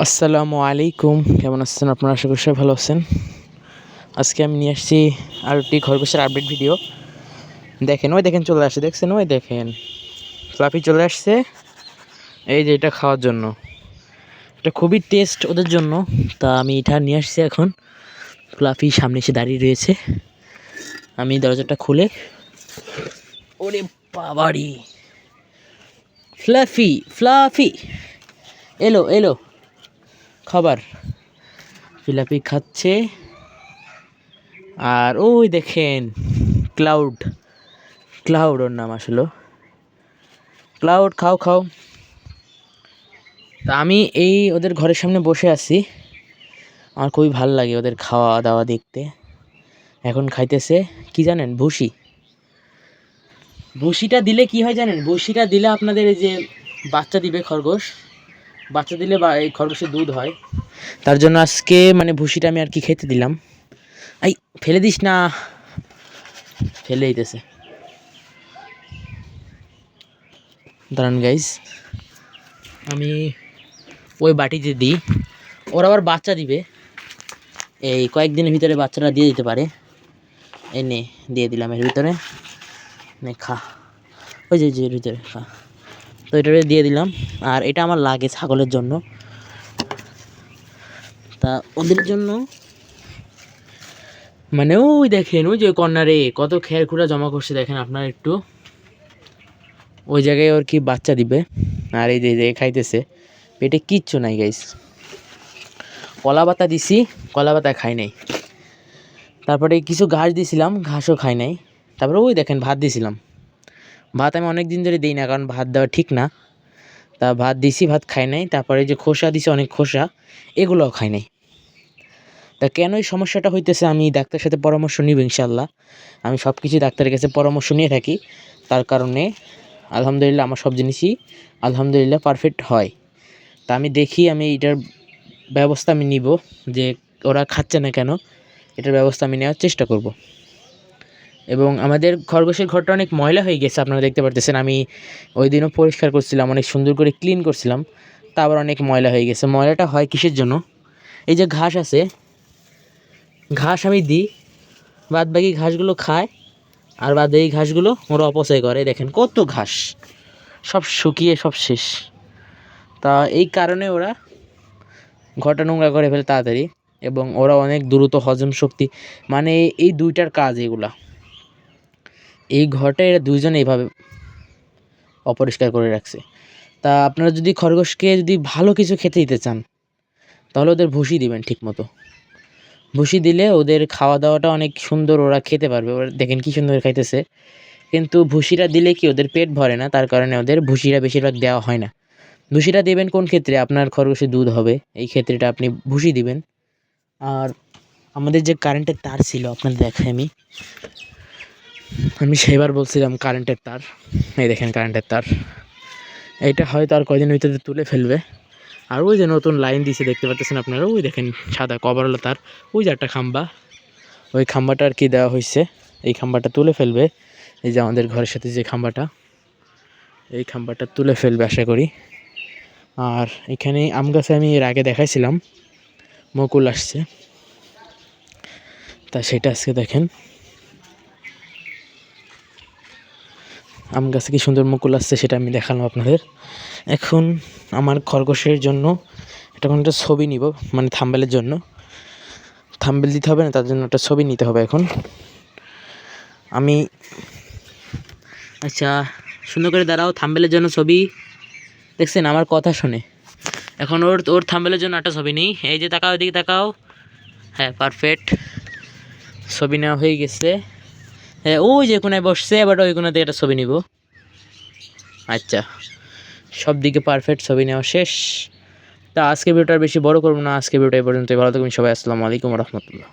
আসসালামু আলাইকুম, কেমন আছেন আপনারা? আশা করি সবাই ভালো আছেন। আজকে আমি নিয়ে আসছি আর একটি খরগোশের আপডেট ভিডিও। দেখেন চলে আসছে, দেখছেন? ওই দেখেন ফ্লাফি চলে আসছে। এই যে এটা খাওয়ার জন্য, এটা খুবই টেস্ট ওদের জন্য। তা আমি এটা নিয়ে আসছি এখন। ফ্লাফি সামনে এসে দাঁড়িয়ে রয়েছে। আমি দরজাটা খুলে, ওরে বাবারি, ফ্লাফি ফ্লাফি এলো এলো খাবার। ফ্লাফি খাচ্ছে। আর ওই দেখেন ক্লাউড, ক্লাউড ওর নাম আসলো। ক্লাউড খাও খাও। তা আমি এই ওদের ঘরের সামনে বসে আছি। আমার খুবই ভালো লাগে ওদের খাওয়া দাওয়া দেখতে। এখন খাইতেছে কি জানেন? ভুসি। ভুসিটা দিলে কি হয় জানেন? ভুসিটা দিলে আপনাদের এই যে বাচ্চা দিবে খরগোশ, বাচ্চা দিলে বা এই খরগোশের দুধ হয়। তার জন্য আজকে মানে ভুসিটা আমি আর কি খেতে দিলাম। এই ফেলে দিস না, ফেলে দিতেছে। দাঁড়ান গাইস, আমি ওই বাটিতে দিই, ওরা আবার বাচ্চা দিবে। এই কয়েকদিনের ভিতরে বাচ্চারা দিয়ে দিতে পারে। এনে দিয়ে দিলাম এর ভিতরে, নে খা। ওই যে এর ভিতরে খা। তো এটা দিয়ে দিলাম। আর এটা আমার লাগে ছাগলের জন্য। তা ওদের জন্য মানে ওই দেখেন, ওই যে কর্নারে কত খেরখুরা জমা করছে দেখেন আপনারা একটু। ওই জায়গায় ওর কি বাচ্চা দিবে। আর এই যে খাইতেছে, পেটে কিচ্ছু নাই গাইস। কলা পাতা দিছি, কলা পাতা খাই নাই। তারপরে কিছু ঘাস দিছিলাম, ঘাসও খাই নাই। তারপরে ওই দেখেন ভাত দিছিলাম। ভাত আমি অনেক দিন ধরে দিই না, কারণ ভাত দেওয়া ঠিক না। তা ভাত দিছি, ভাত খাই নাই। তারপরে যে খোসা দিছি, অনেক খোসা, এগুলোও খাই নাই। তা কেন এই সমস্যাটা হইতেছে আমি ডাক্তারের সাথে পরামর্শ নিব ইনশাল্লাহ। আমি সব কিছু ডাক্তারের কাছে পরামর্শ নিয়ে থাকি। তার কারণে আলহামদুলিল্লাহ আমার সব জিনিসই আলহামদুলিল্লাহ পারফেক্ট হয়। তা আমি দেখি, আমি এটার ব্যবস্থা আমি নিব, যে ওরা খাচ্ছে না কেন, এটার ব্যবস্থা আমি নেওয়ার চেষ্টা করব। এবং আমাদের খরগোশের ঘরটা অনেক ময়লা হয়ে গেছে, আপনারা দেখতে পারতেছেন। আমি ওই দিনও পরিষ্কার করছিলাম, অনেক সুন্দর করে ক্লিন করছিলাম। তা আবার অনেক ময়লা হয়ে গেছে। ময়লাটা হয় কিসের জন্য? এই যে ঘাস আছে, ঘাস আমি দিই, বাদ বাকি ঘাসগুলো খায়। আর বাদ বাকি ঘাসগুলো ওরা অপচয় করে। দেখেন কত ঘাস, সব শুকিয়ে সব শেষ। তা এই কারণে ওরা ঘরটা নোংরা করে ফেলে তাড়াতাড়ি। এবং ওরা অনেক দ্রুত হজম শক্তি, মানে এই দুইটার কাজ এগুলা। এই ঘরটা এরা দুইজনে এইভাবে অপরিষ্কার করে রাখছে। তা আপনারা যদি খরগোশকে যদি ভালো কিছু খেতে দিতে চান, তাহলে ওদের ভুসি দিবেন ঠিক মতো। ভুসি দিলে ওদের খাওয়া দাওয়াটা অনেক সুন্দর, ওরা খেতে পারবে। ওরা দেখেন কী সুন্দর খাইতেছে। কিন্তু ভুসিটা দিলে কি ওদের পেট ভরে না, তার কারণে ওদের ভুসিটা বেশিরভাগ দেওয়া হয় না। ভুসিটা দেবেন কোন ক্ষেত্রে? আপনার খরগোশে দুধ হবে, এই ক্ষেত্রেটা আপনি ভুসি দিবেন। আর আমাদের যে কারেন্টের তার ছিল আপনাদের দেখাই আমি সেবার বলছিলাম কারেন্টের তার। এই দেখেন কারেন্টের তার, এইটা হয়তো আর কয়দিনের ভিতরে তুলে ফেলবে। আর ওই যে নতুন লাইন দিয়েছে দেখতে পাচ্ছেন আপনারা, ওই দেখেন সাদা কভারওয়ালা তার, ওই যে একটা খাম্বা, ওই খাম্বাটা আর কি দেওয়া হয়েছে। এই খাম্বাটা তুলে ফেলবে। এই যে আমাদের ঘরের সাথে যে খাম্বাটা, এই খাম্বাটা তুলে ফেলবে আশা করি। আর এখানে আম গাছে আমি এর আগে দেখাইছিলাম মুকুল আসছে, তা সেটা আজকে দেখেন আম গাছে কি সুন্দর মুকুল আসছে, সেটা আমি দেখালাম আপনাদের। এখন আমার খরগোশের জন্য একটা কোনো একটা ছবি নিব, মানে থাম্বনেলের জন্য। থাম্বনেল দিতে হবে না, তার জন্য একটা ছবি নিতে হবে। এখন আমি, আচ্ছা সুন্দর করে দাঁড়াও, থাম্বনেলের জন্য ছবি। দেখছেন আমার কথা শুনে। এখন ওর থাম্বনেলের জন্য একটা ছবি নেই। এই যে তাকাও, এদিকে তাকাও। হ্যাঁ পারফেক্ট, ছবি নেওয়া হয়ে গেছে। হ্যাঁ ওই যে কোনায় বসছে, এবার ওই কোনাতে একটা ছবি নিব। আচ্ছা, সব দিকে পারফেক্ট, ছবি নেওয়া শেষ। তা আজকে ভিডিওটা বেশি বড় করবো না, আজকে ভিডিওটা এই পর্যন্তই। ভালো থাকবেন সবাই, আসসালামু আলাইকুম রহমতুল্লাহ।